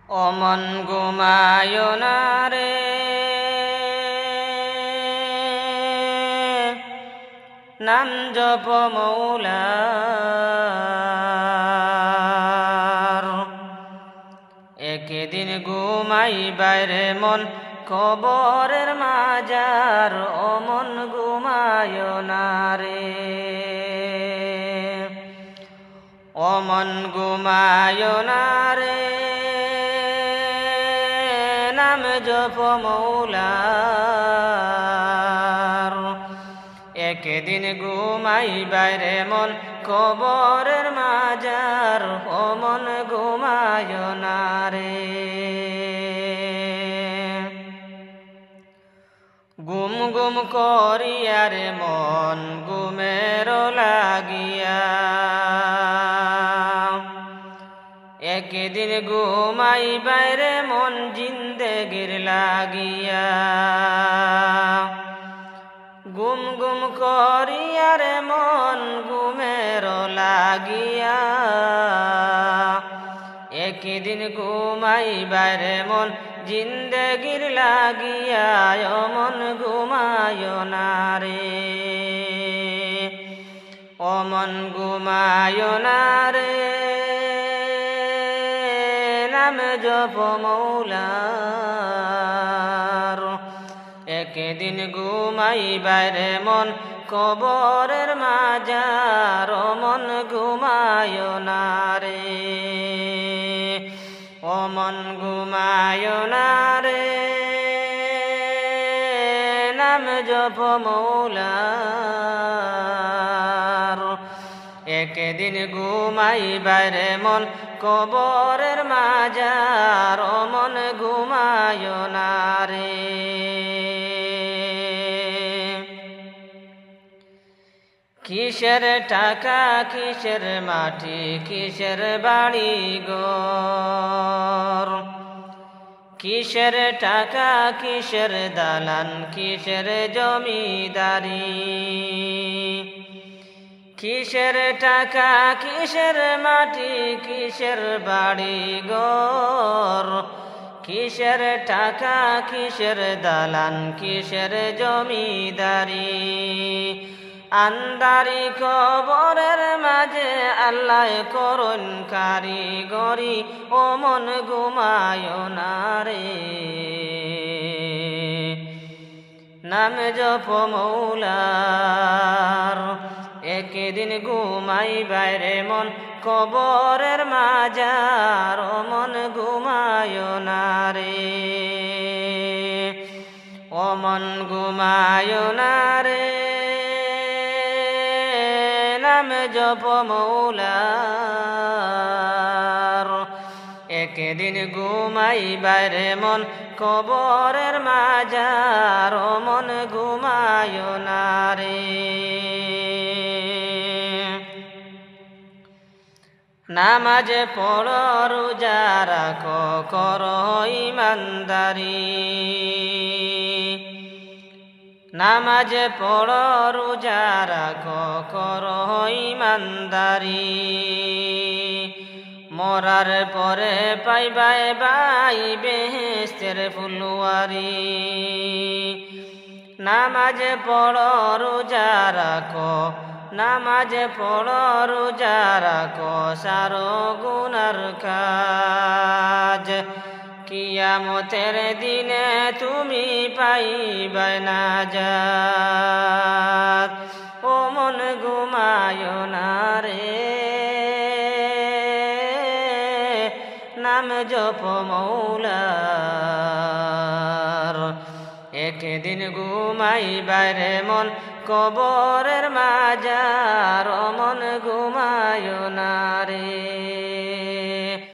অমন ঘুমায় না রে, নাম জপ মৌলার। একদিন ঘুমাই বাইরে মন কবরের মাজার, অমন ঘুমায় না রে, অমন ঘুমায় না রে, নাম জপ মৌলার। একদিন ঘুমাই বাইরে মন কবরের মাজার, অমন ঘুমায় না রে। গুম গুম করিয়া রে মন গুমের লাগিয়া, একদিন ঘুমাই বাইরে মন জিন্দেগির লাগিয়া। গুম গুম করিয়া রে মন গুমের লাগিয়া, একদিন ঘুমাই বাইরে মন জিন্দেগির লাগিয়া, অমন ঘুমায় না রে, অমন ঘুমায় না রে, নাম জপ মৌলার। একদিন ঘুমাই বাইরে মন কবরের মাজার, অমন ঘুমায় না রে, অমন ঘুমায় না রে, নাম জপ মৌলার। একদিন ঘুমাই বাইরে মন কবরের মাজার, অমন ঘুমায় না রে। কিসের টাকা কিসের মাটি কিসের বাড়ি ঘর, কিসের টাকা কিসের দালান কিসের জমিদারি, কিসের টাকা কিসের মাটি কিসের বাড়ি ঘর, কিসের টাকা কিসের দালান কিসের জমিদারি। আন্দারি কবরের মাঝে আল্লাহ করুন কারিগরি, অমন ঘুমায় না রে, নাম জপ মৌলার। একদিন ঘুমাই বাইরে মন কবরের মাজার, অমন ঘুমায় না রে, অমন ঘুমায় না রে, নাম জপ মৌলার। একদিন ঘুমাই বাইরে মন কবরের মাজার, অমন ঘুমায় না রে। নামাজ পড় রোজা রাখো কর ইমানদারি, নামাজ পড় রোজা রাখো কর ইমানদারি। মরার পরে পাইবাই বাই বেহেশতের ফুলওয়ারি। নামাজ পড় রোজা রাখো, নামাজ পড় রোজা রাখো সারো গুনার কাজ, কিয়ামতের দিনে তুমি পাইবে নাজাত, অমন ঘুমায় না রে, নাম জপ মৌলার। একদিন ঘুমাই বাইরে মন কবরের মাজার, অমন ঘুমায় না রে।